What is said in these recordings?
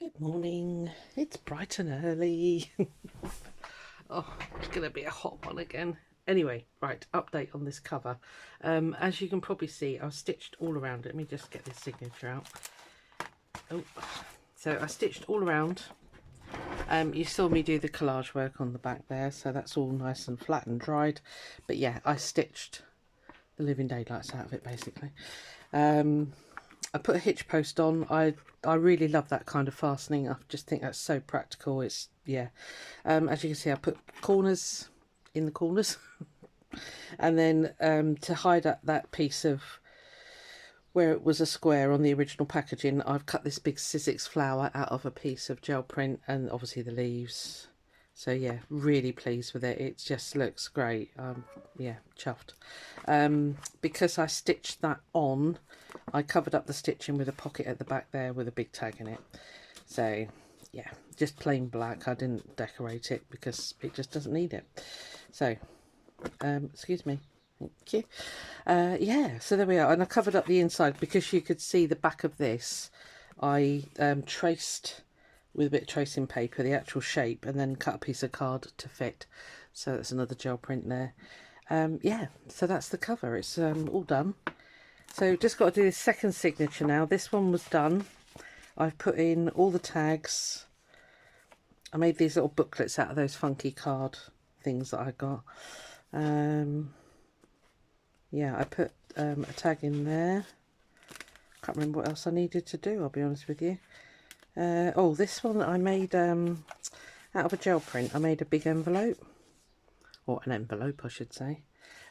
Good morning. It's bright and early. Oh, it's going to be a hot one again. Anyway, right, update on this cover. As you can probably see, I've stitched all around it. Let me just get this signature out. Oh, so I stitched all around. You saw me do the collage work on the back there, so that's all nice and flat and dried. But yeah, I stitched the living daylights out of it basically. I put a hitch post on. I really love that kind of fastening. I just think that's so practical. It's, yeah. As you can see, I put corners in the corners. And then to hide that piece of where it was a square on the original packaging, I've cut this big Sizzix flower out of a piece of gel print and obviously the leaves. So yeah, really pleased with it. It just looks great. Yeah, chuffed. Because I stitched that on, I covered up the stitching with a pocket at the back there with a big tag in it. So yeah, just plain black. I didn't decorate it because it just doesn't need it. So excuse me. Thank you. Yeah, so there we are. And I covered up the inside because you could see the back of this. I traced with a bit of tracing paper the actual shape and then cut a piece of card to fit. So that's another gel print there. Yeah, so that's the cover. It's all done. So just got to do this second signature now. This one was done. I've put in all the tags. I made these little booklets out of those funky card things that I got. Yeah, I put a tag in there. Can't remember what else I needed to do, I'll be honest with you. Oh, this one I made out of a gel print. I made a big envelope, or an envelope I should say,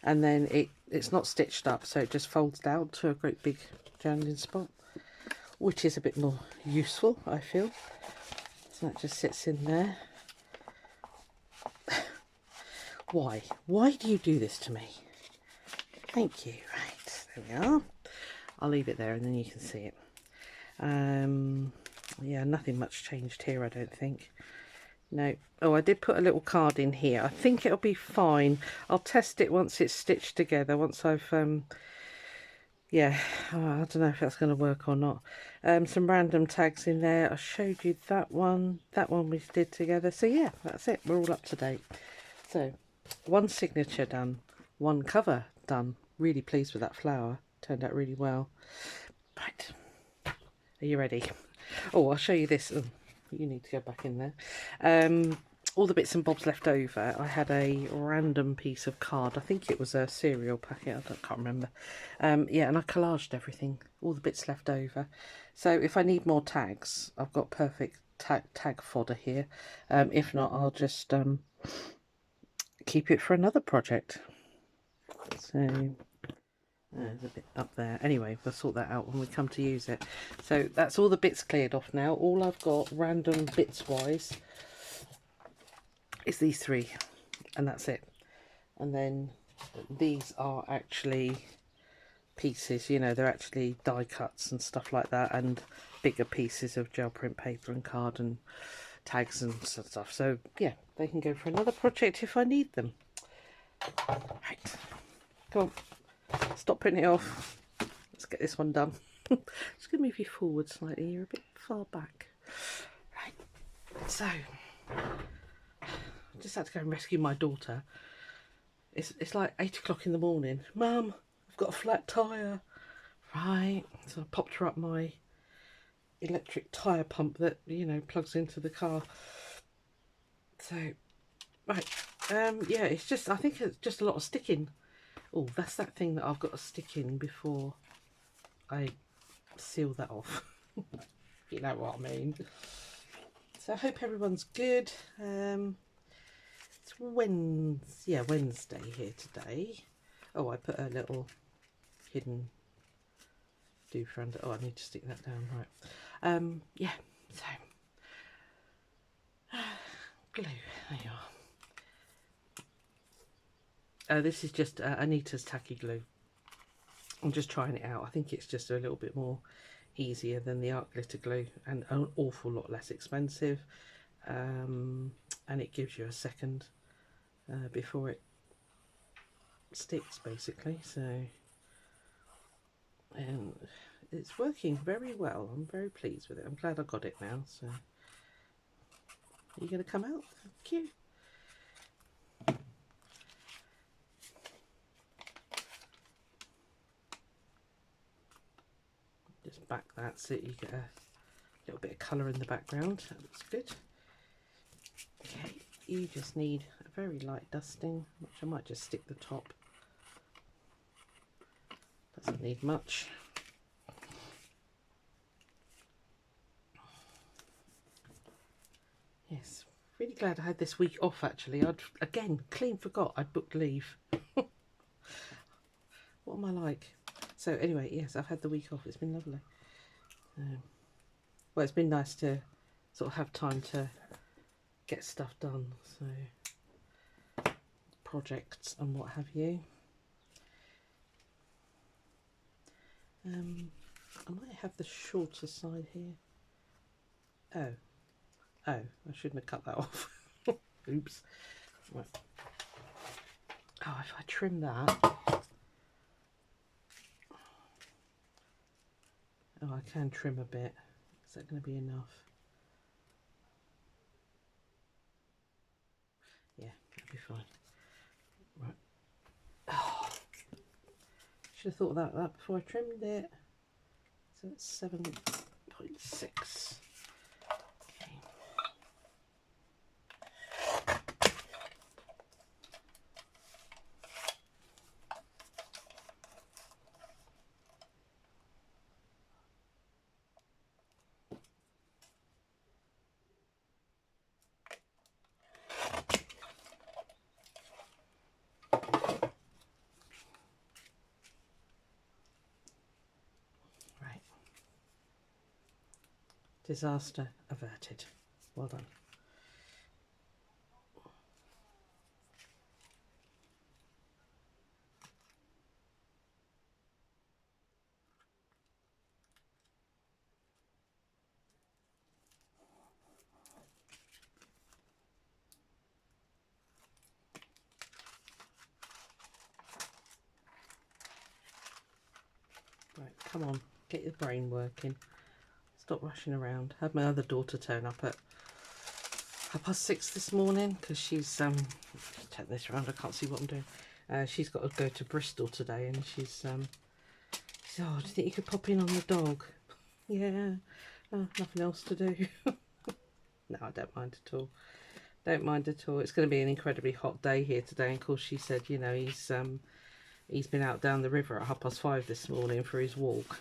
and then it's not stitched up, so it just folds down to a great big landing spot, which is a bit more useful, I feel. So that just sits in there. Why do you do this to me? Thank you. Right, there we are. I'll leave it there and then you can see it. Yeah, nothing much changed here, I don't think. No. Oh, I did put a little card in here. I think it'll be fine. I'll test it once it's stitched together, once I've yeah, I don't know if that's going to work or not. Some random tags in there. I showed you that one we did together. So yeah, that's it. We're all up to date. So one signature done, one cover done. Really pleased with that flower. Turned out really well. Right, are you ready? Oh, I'll show you this. Oh, you need to go back in there. All the bits and bobs left over. I had a random piece of card. I think it was a cereal packet. I can't remember. Yeah, and I collaged everything. All the bits left over. So if I need more tags, I've got perfect tag fodder here. If not, I'll just keep it for another project. So there's a bit up there. Anyway, we'll sort that out when we come to use it. So that's all the bits cleared off now. All I've got random bits wise is these three, and that's it. And then these are actually pieces, you know, they're actually die cuts and stuff like that, and bigger pieces of gel print paper and card and tags and stuff. So yeah, they can go for another project if I need them. Right, come on. Stop putting it off. Let's get this one done. Just going to move you forward slightly. You're a bit far back. Right. So, I just had to go and rescue my daughter. It's like 8 o'clock in the morning. Mum, I've got a flat tyre. Right. So I popped her up my electric tyre pump that, you know, plugs into the car. So, right. Yeah, it's just, I think it's just a lot of sticking. Oh, that's that thing that I've got to stick in before I seal that off. You know what I mean. So I hope everyone's good. It's Wednesday here today. Oh, I put a little hidden do for under. Oh, I need to stick that down. Right. Yeah. So glue. There you are. This is just Anita's tacky glue. I'm just trying it out. I think it's just a little bit more easier than the art glitter glue and an awful lot less expensive, and it gives you a second before it sticks basically. So, and it's working very well. I'm very pleased with it. I'm glad I got it now. So, are you going to come out? Thank you. Just back that so you get a little bit of colour in the background. That looks good. Okay, you just need a very light dusting, which I might just stick the top. Doesn't need much. Yes, really glad I had this week off actually. I'd again clean forgot I'd booked leave. What am I like? So anyway, yes, I've had the week off. It's been lovely. Well, it's been nice to sort of have time to get stuff done. So projects and what have you. I might have the shorter side here. Oh, I shouldn't have cut that off. Oops. Right. Oh, if I trim that. Oh, I can trim a bit. Is that going to be enough? Yeah, that'll be fine. Right. Oh, should have thought about that before I trimmed it. So it's 7.6. Okay. Disaster averted. Well done. Right, come on, get your brain working. Stop rushing around. I had my other daughter turn up at 6:30 this morning because she's turn this around. I can't see what I'm doing. She's got to go to Bristol today, and she's said, "Oh, do you think you could pop in on the dog?" Yeah, nothing else to do. No, I don't mind at all. Don't mind at all. It's going to be an incredibly hot day here today, and of course she said, you know, he's been out down the river at 5:30 this morning for his walk.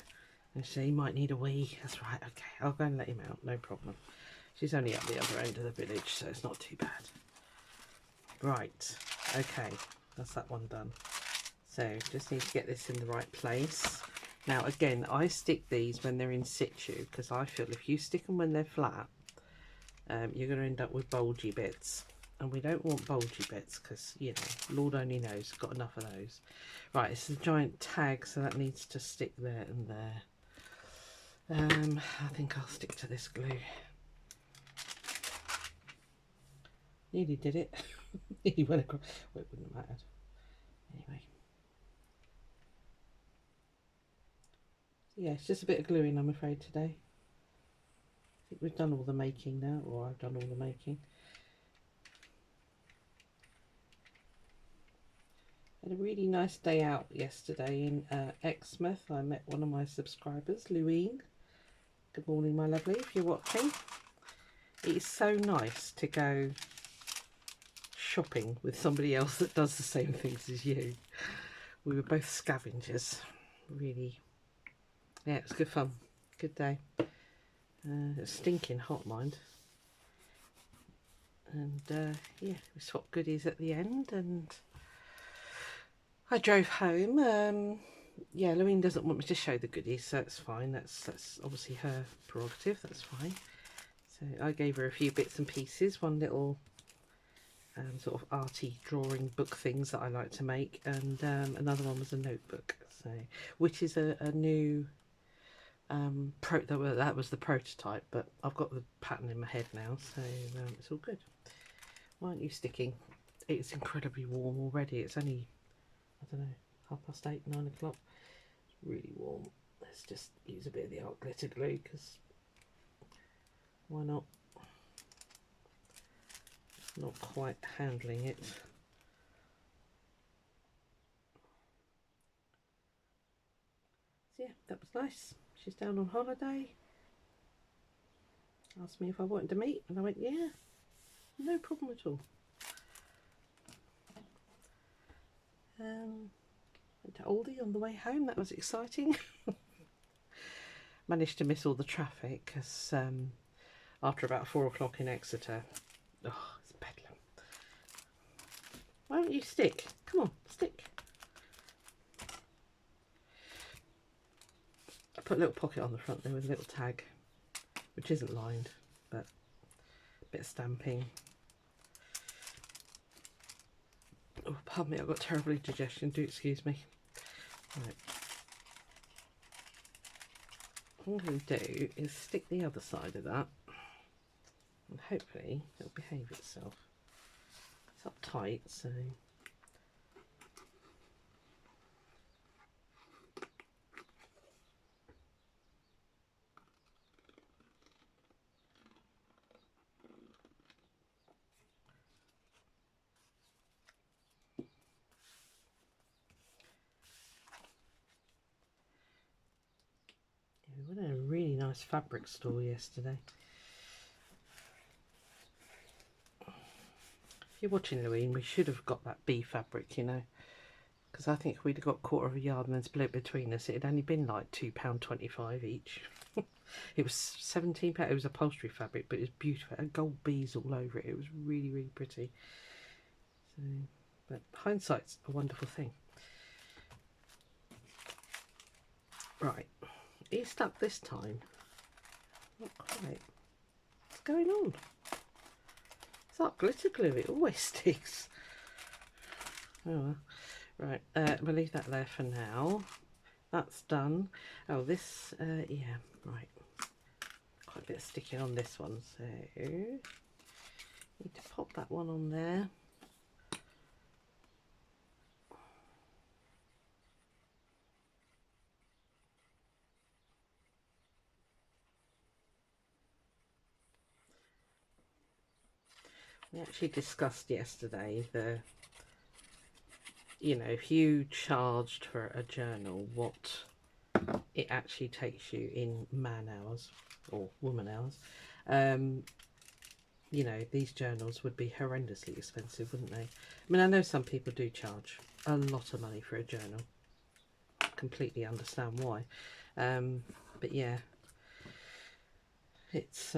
And she said he might need a wee. That's right, okay, I'll go and let him out, no problem. She's only up the other end of the village, so it's not too bad. Right, okay, that's that one done. So just need to get this in the right place. Now again, I stick these when they're in situ because I feel if you stick them when they're flat, you're going to end up with bulgy bits. And we don't want bulgy bits because, you know, Lord only knows, got enough of those. Right, it's a giant tag, so that needs to stick there and there. I think I'll stick to this glue. Nearly did it. Nearly went across. Well, it wouldn't have mattered. Anyway. Yeah, it's just a bit of gluing, I'm afraid, today. I think we've done all the making now, or I've done all the making. Had a really nice day out yesterday in Exmouth. I met one of my subscribers, Louine. Good morning, my lovely, if you're watching. It's so nice to go shopping with somebody else that does the same things as you. We were both scavengers. Really, yeah, it was good fun. Good day. It was stinking hot, mind. And yeah, we swapped goodies at the end, and I drove home. Yeah, Louine doesn't want me to show the goodies, so that's fine. That's obviously her prerogative. That's fine. So I gave her a few bits and pieces. One little sort of arty drawing book things that I like to make, and another one was a notebook. So, which is a new that was the prototype, but I've got the pattern in my head now, so it's all good. Why aren't you sticking? It's incredibly warm already. It's only, I don't know, 8:30, 9 o'clock. It's really warm. There let's just use a bit of the art glitter glue, because why not? Not quite handling it. So yeah, that was nice. She's down on holiday. Asked me if I wanted to meet, and I went, yeah, no problem at all. Went to Aldi on the way home. That was exciting. Managed to miss all the traffic because after about 4 o'clock in Exeter, oh, it's bedlam. Why don't you stick? Come on, stick. I put a little pocket on the front there with a little tag, which isn't lined, but a bit of stamping. Oh, pardon me, I've got terrible indigestion, do excuse me. Right. What I'm going to do is stick the other side of that, and hopefully it'll behave itself. It's up tight, so... We went to a really nice fabric store yesterday. If you're watching, Louine, we should have got that bee fabric, you know, because I think if we'd have got 1/4 yard and then split it between us, it had only been like £2.25 each. It was £17. It was upholstery fabric, but it was beautiful. It had gold bees all over it. It was really, really pretty. So, but hindsight's a wonderful thing. Right, are you stuck this time? Not quite. What's going on? It's like glitter glue, it always sticks. Oh well. Right, we'll leave that there for now. That's done. Oh, this, yeah, right. Quite a bit of sticking on this one, so need to pop that one on there. We actually discussed yesterday the, you know, if you charged for a journal, what it actually takes you in man hours or woman hours. You know, these journals would be horrendously expensive, wouldn't they? I mean, I know some people do charge a lot of money for a journal. I completely understand why. But yeah, it's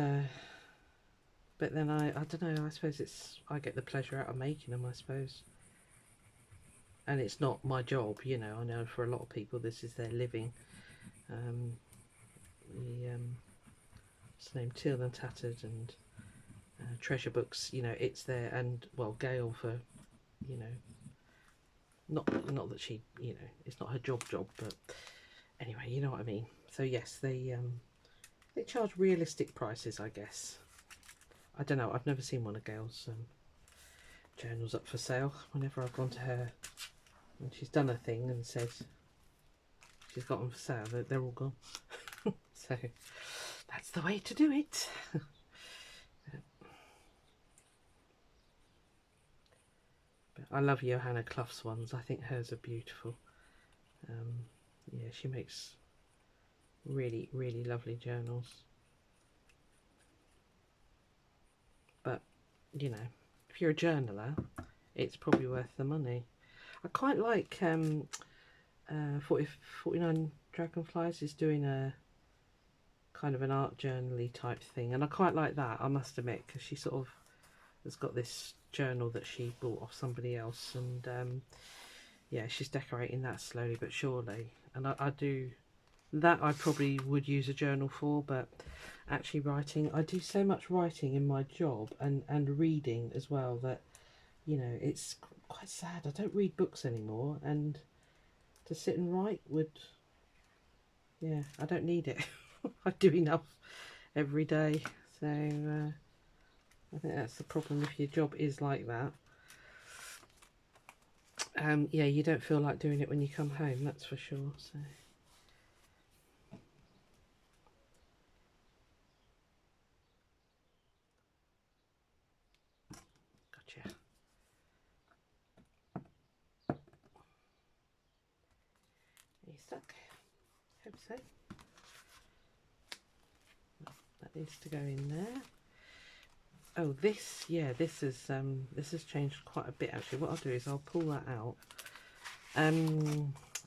but then I don't know, I suppose it's, I get the pleasure out of making them, I suppose. And it's not my job, you know. I know for a lot of people this is their living. What's the name, Teal and Tattered and Treasure Books, you know, it's there. And well, Gail, for, you know, not that she, you know, it's not her job, but anyway, you know what I mean. So yes, they charge realistic prices, I guess. I don't know, I've never seen one of Gail's journals up for sale. Whenever I've gone to her and she's done a thing and said she's got them for sale, they're all gone. So that's the way to do it. But I love Johanna Clough's ones. I think hers are beautiful. Yeah, she makes really, really lovely journals. But, you know, if you're a journaler, it's probably worth the money. I quite like 49 Dragonflies is doing a kind of an art journal-y type thing, and I quite like that, I must admit, because she sort of has got this journal that she bought off somebody else, and yeah, she's decorating that slowly but surely. And I do that, I probably would use a journal for, but actually writing, I do so much writing in my job and reading as well that, you know, it's quite sad. I don't read books anymore, and to sit and write would, yeah, I don't need it. I do enough every day. So I think that's the problem if your job is like that. Yeah, you don't feel like doing it when you come home, that's for sure. So stuck? Hope so. That needs to go in there. Oh, this, yeah, this has changed quite a bit actually. What I'll do is I'll pull that out.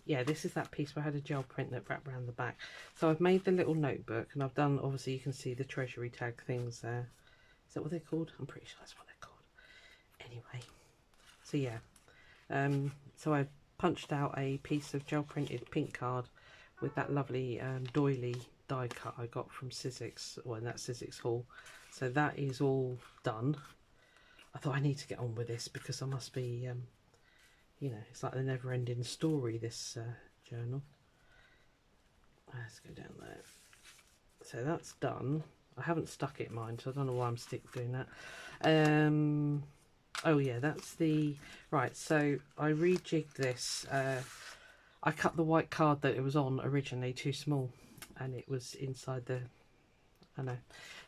Yeah, this is that piece where I had a gel print that wrapped around the back. So I've made the little notebook, and I've done, obviously you can see the treasury tag things there. Is that what they're called? I'm pretty sure that's what they're called. Anyway, so yeah, so I punched out a piece of gel printed pink card with that lovely doily die cut I got from Sizzix, or in that Sizzix haul. So that is all done. I thought I need to get on with this because I must be, you know, it's like the never-ending story, this journal. Let's go down there. So that's done. I haven't stuck it, mind, so I don't know why I'm doing that. Oh yeah, that's the right. So I rejigged this. I cut the white card that it was on originally too small, and it was inside the. I know.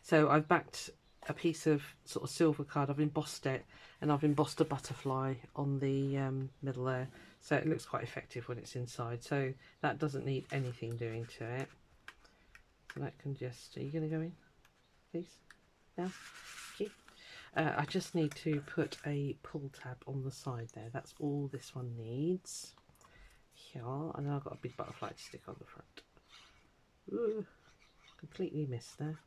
So I've backed a piece of sort of silver card. I've embossed it, and I've embossed a butterfly on the middle there, so it looks quite effective when it's inside. So that doesn't need anything doing to it. So that can just. Are you going to go in, please? Now, okay. I just need to put a pull tab on the side there. That's all this one needs. Here, and then I've got a big butterfly to stick on the front. Ooh, completely missed there.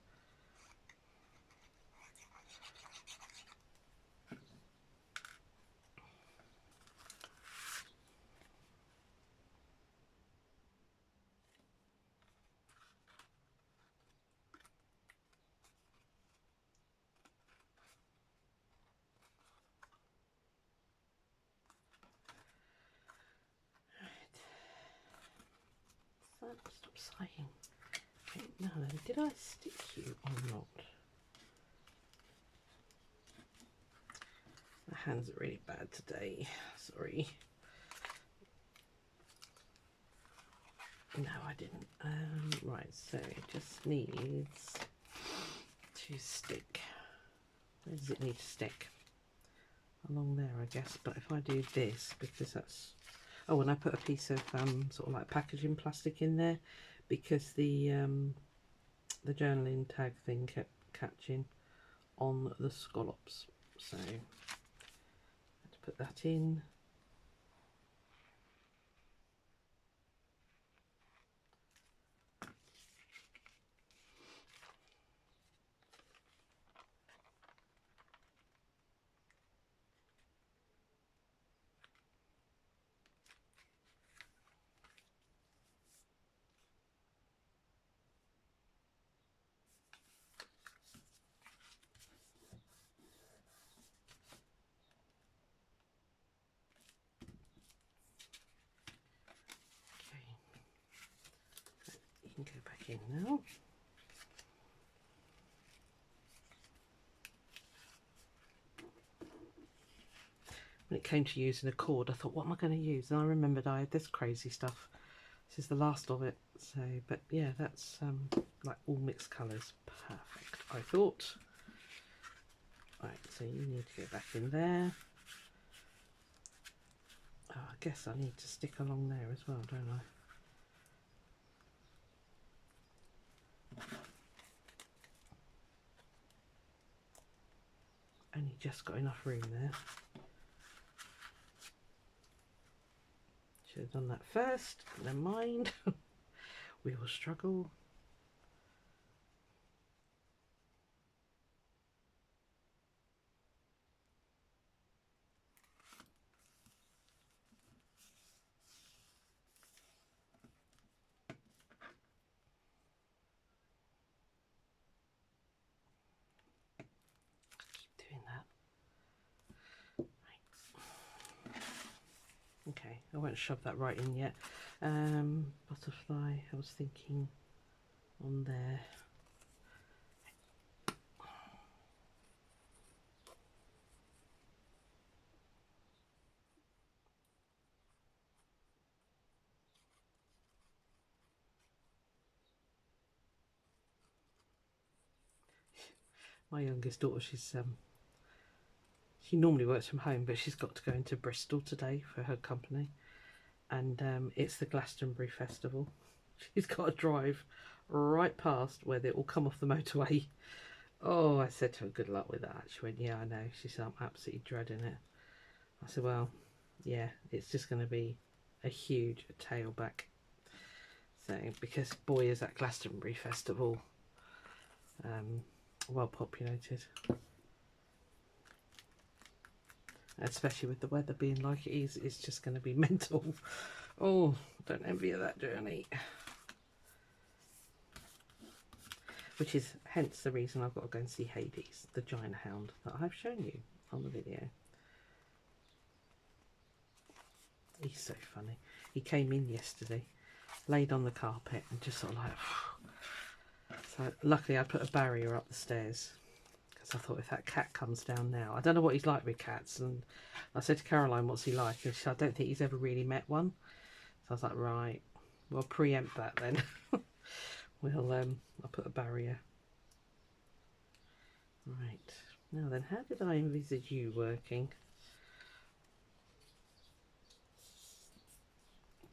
Stop sighing. Okay, now then, did I stick you or not? My hands are really bad today. Sorry. No, I didn't. Right, so it just needs to stick. Where does it need to stick? Along there, I guess. But if I do this, because that's... Oh, and I put a piece of sort of like packaging plastic in there because the journaling tag thing kept catching on the scallops. So I had to put that in. You can go back in now. When it came to using a cord, I thought, what am I going to use? And I remembered I had this crazy stuff. This is the last of it. So, but yeah, that's like all mixed colours. Perfect, I thought. Right, so you need to go back in there. Oh, I guess I need to stick along there as well, don't I? Only just got enough room there. Should have done that first. Never mind. We will struggle. Keep doing that. Okay, I won't shove that right in yet. Butterfly, I was thinking on there. My youngest daughter, she normally works from home, but she's got to go into Bristol today for her company. and it's the Glastonbury Festival. She's got to drive right past where they all come off the motorway. Oh, I said to her, good luck with that. She went, yeah, I know. She said, I'm absolutely dreading it. I said, well, yeah, it's just going to be a huge tailback. So, because boy, is that Glastonbury Festival well populated. Especially with the weather being like it is, it's just going to be mental. Oh, don't envy you that journey. Which is hence the reason I've got to go and see Hades, the giant hound that I've shown you on the video. He's so funny. He came in yesterday, laid on the carpet and just sort of like... So luckily I put a barrier up the stairs, because I thought if that cat comes down now... I don't know what he's like with cats, and I said to Caroline, what's he like? And she said, I don't think he's ever really met one. So I was like, right, we'll preempt that then. I'll put a barrier. Right, now then, how did I envisage you working?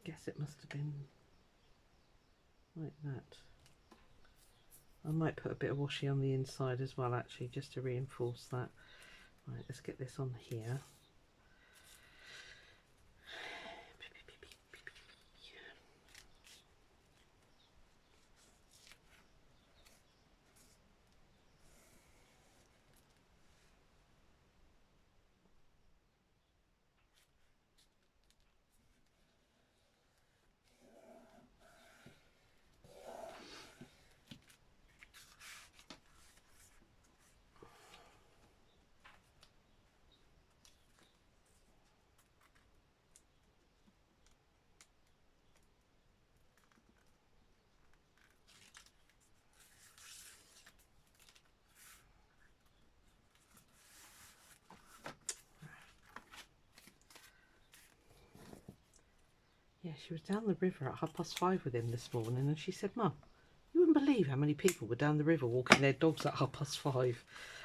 Guess it must have been like that. I might put a bit of washi on the inside as well, actually, just to reinforce that. Right, let's get this on here. Yeah, she was down the river at 5:30 with him this morning, and she said, Mum, you wouldn't believe how many people were down the river walking their dogs at 5:30.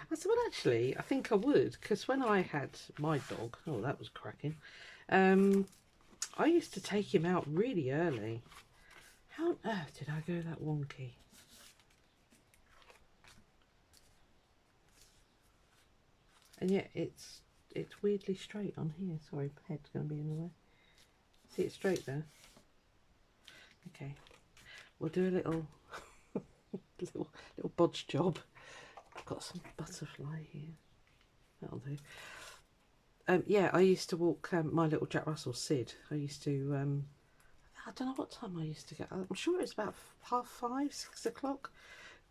I said, well, actually, I think I would, because when I had my dog, oh, that was cracking, I used to take him out really early. How on earth did I go that wonky? And yet it's weirdly straight on here. Sorry, head's going to be in the way. See it straight there? Okay, we'll do a little little bodge job. I've got some butterfly here. That'll do. Yeah, I used to walk my little Jack Russell Sid. I used to, I don't know what time I used to get. I'm sure it was about 5:30, 6 o'clock,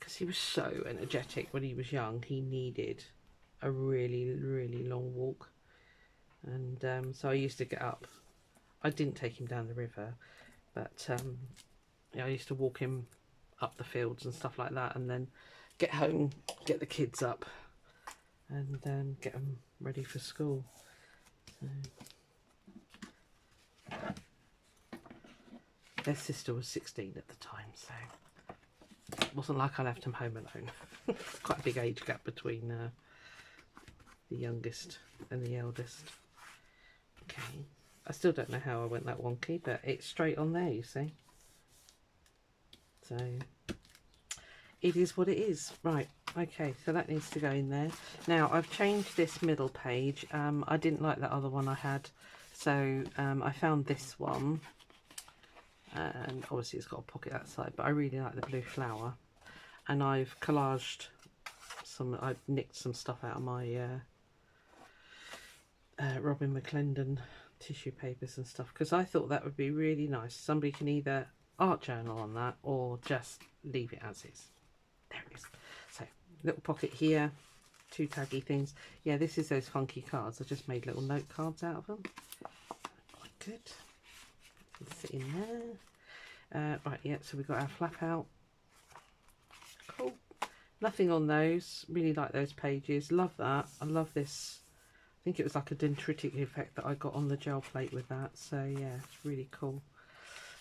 because he was so energetic when he was young. He needed a really, really long walk, and so I used to get up. I didn't take him down the river, but yeah, I used to walk him up the fields and stuff like that, and then get home, get the kids up, and get them ready for school. So, their sister was 16 at the time, so it wasn't like I left them home alone. Quite a big age gap between the youngest and the eldest. Okay, I still don't know how I went that wonky, but it's straight on there, you see. So it is what it is. Right, okay, so that needs to go in there. Now I've changed this middle page. I didn't like that other one I had, so I found this one, and obviously it's got a pocket that side, but I really like the blue flower, and I've collaged some, I've nicked some stuff out of my Robin McClendon tissue papers and stuff, because I thought that would be really nice. Somebody can either art journal on that or just leave it as is. There it is. So little pocket here, 2 taggy things. Yeah, this is those funky cards. I just made little note cards out of them. Quite good. Sit in there. Right, yeah, so we've got our flap out. Cool. Nothing on those. Really like those pages. Love that. I love this. I think it was like a dendritic effect that I got on the gel plate with that. So yeah, it's really cool.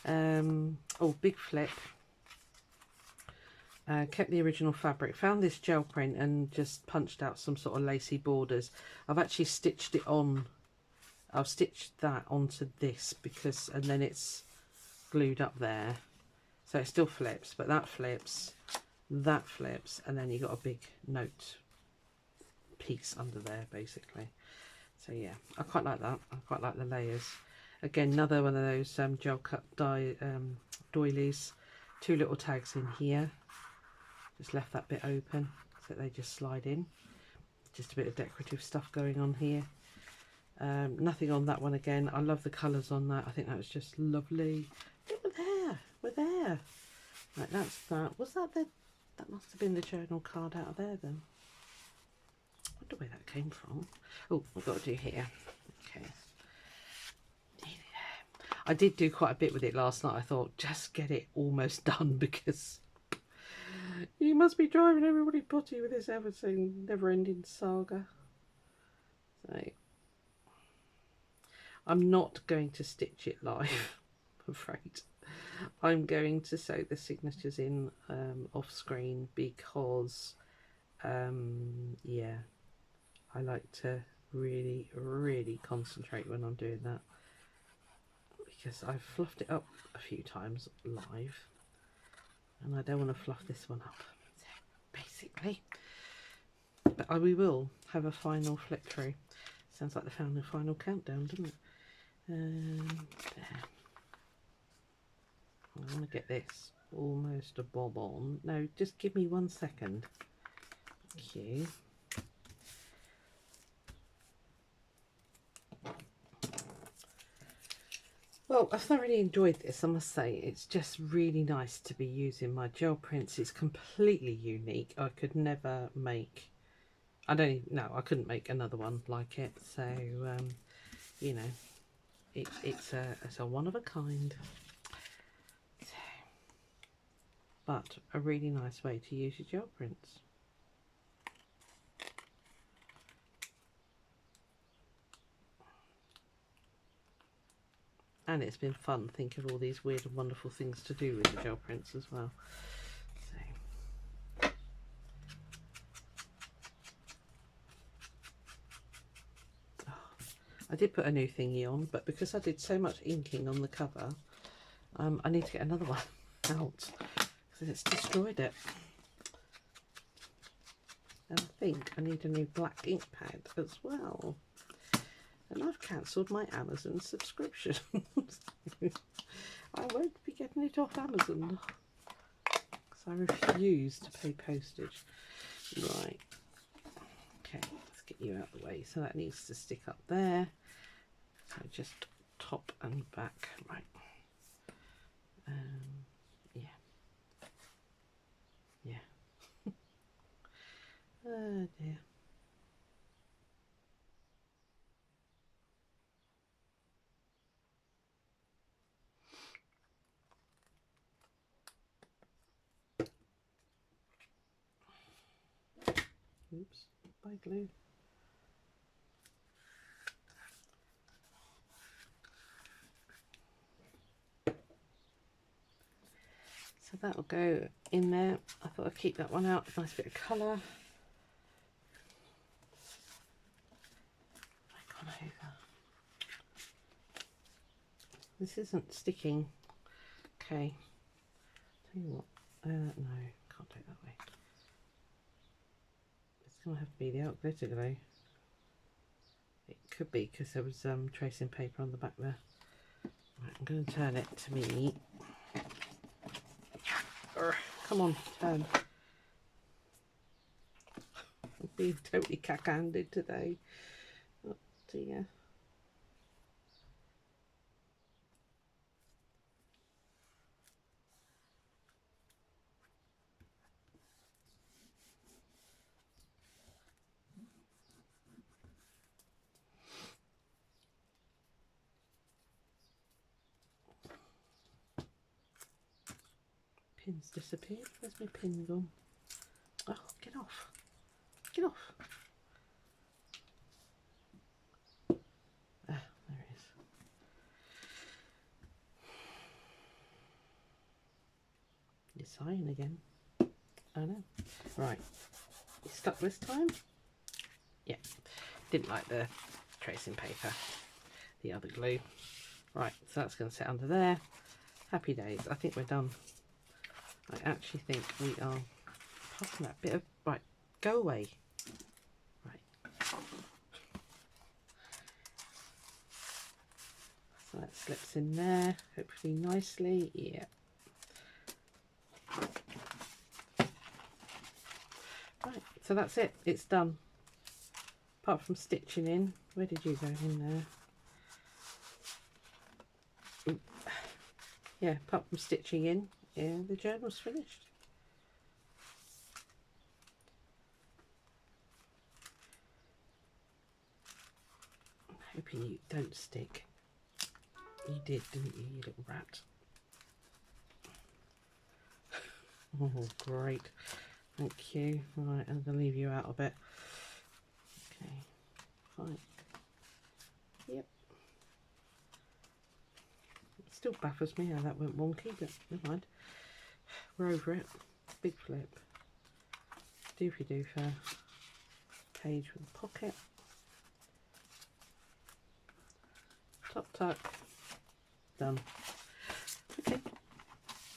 Oh, big flip. Kept the original fabric. Found this gel print and just punched out some sort of lacy borders. I've actually stitched it on I'll stitch that onto this because, and then it's glued up there, so it still flips, but that flips, and then you got a big note piece under there basically. So yeah, I quite like that. I quite like the layers. Again, another one of those gel cut doilies. 2 little tags in here. Just left that bit open so they just slide in. Just a bit of decorative stuff going on here. Nothing on that one again. I love the colours on that. I think that was just lovely. Oh, we're there. We're there. Right, that's that. Was that the... That must have been the journal card out of there then. I wonder where that came from. Oh, I've got to do here. Okay. I did do quite a bit with it last night. I thought, just get it almost done because you must be driving everybody potty with this everything never-ending saga. So, I'm not going to stitch it live, I'm afraid. I'm going to sew the signatures in off screen because, yeah, I like to really concentrate when I'm doing that. Because I've fluffed it up a few times live and I don't want to fluff this one up, so basically. But we will have a final flip through. Sounds like the final countdown, doesn't it? There. I want to get this almost a bob on. No, just give me 1 second. Thank you. Well, I've thoroughly enjoyed this, I must say. It's just really nice to be using my gel prints. It's completely unique. I could never make... I couldn't make another one like it. So, you know, it's a one of a kind. So, but a really nice way to use your gel prints. And it's been fun thinking of all these weird and wonderful things to do with the gel prints as well. So. Oh, I did put a new thingy on, but because I did so much inking on the cover, I need to get another one out because it's destroyed it. And I think I need a new black ink pad as well. And I've cancelled my Amazon subscription. I won't be getting it off Amazon because I refuse to pay postage. Right. Okay, let's get you out of the way. So that needs to stick up there. So just top and back. Right. Yeah. Yeah. Oh dear. Oops, by glue. So that'll go in there. I thought I'd keep that one out. Nice bit of colour. This isn't sticking. Okay. Tell you what. No, can't do it that way. It's going to have to be the out glitter glue. It could be because there was tracing paper on the back there. Right, I'm going to turn it to me. Come on, turn. I'm being totally cack-handed today. Oh dear. Pin's disappeared. Where's my pin gone? Oh, get off. Get off. Ah, there it is. You're sighing again. Oh no. Right. You stuck this time? Yeah. Didn't like the tracing paper. the other glue. Right, so that's going to sit under there. Happy days. I think we're done. I actually think we are apart from that bit of, right, go away. Right. So that slips in there, hopefully nicely. Yeah. Right, so that's it. It's done. Apart from stitching in. Where did you go in there? Yeah, apart from stitching in, yeah, the journal's finished. I'm hoping you don't stick. You did, didn't you, you little rat? Oh, great. Thank you. Right, I'm going to leave you out a bit. Okay, fine. Yep. It still baffles me how that went wonky, but never mind. We're over it. Big flip. Doofy doofer. Page with a pocket. Top tuck. Done. Okay.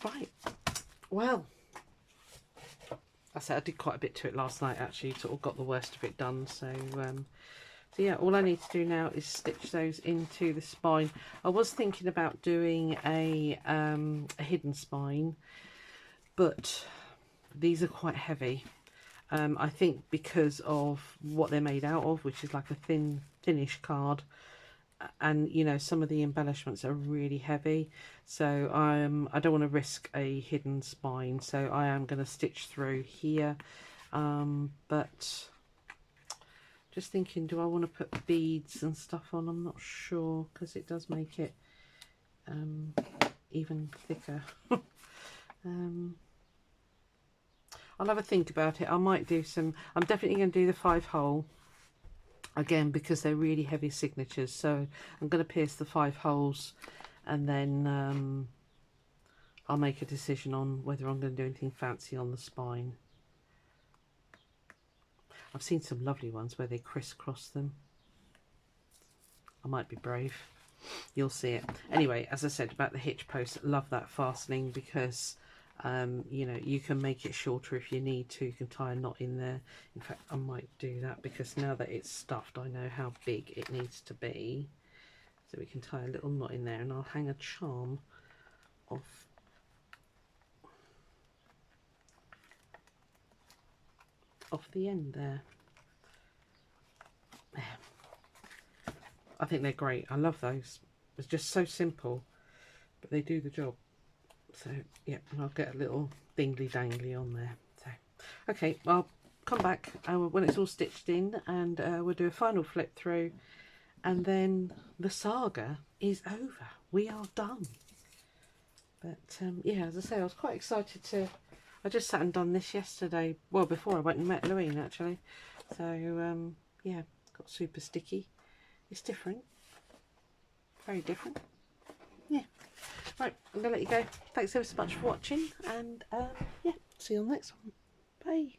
Right. Well, I said I did quite a bit to it last night actually, sort of got the worst of it done. So yeah, all I need to do now is stitch those into the spine. I was thinking about doing a hidden spine, but these are quite heavy. I think because of what they're made out of, which is like a thinnish card, and you know, some of the embellishments are really heavy, so I don't want to risk a hidden spine, so I am going to stitch through here, but just thinking, do I want to put beads and stuff on? I'm not sure, because it does make it even thicker. I'll have a think about it. I might do some, I'm definitely going to do the 5-hole again because they're really heavy signatures, so I'm going to pierce the 5 holes, and then I'll make a decision on whether I'm going to do anything fancy on the spine. I've seen some lovely ones where they crisscross them. I might be brave. You'll see it. Anyway, as I said about the hitch post, love that fastening because you know, you can make it shorter if you need to. You can tie a knot in there. In fact, I might do that because now that it's stuffed, I know how big it needs to be. So we can tie a little knot in there, and I'll hang a charm off the end there. I think they're great. I love those. It's just so simple, but they do the job. So yeah, and I'll get a little dingly dangly on there. So okay, I'll come back when it's all stitched in, and we'll do a final flip through, and then the saga is over. We are done. But yeah, as I say, I was quite excited to. I just sat and done this yesterday. Well, before I went and met Louine actually. So yeah, got super sticky. It's different. Very different. Yeah. Right, I'm going to let you go. Thanks ever so much for watching, and yeah, see you on the next one. Bye.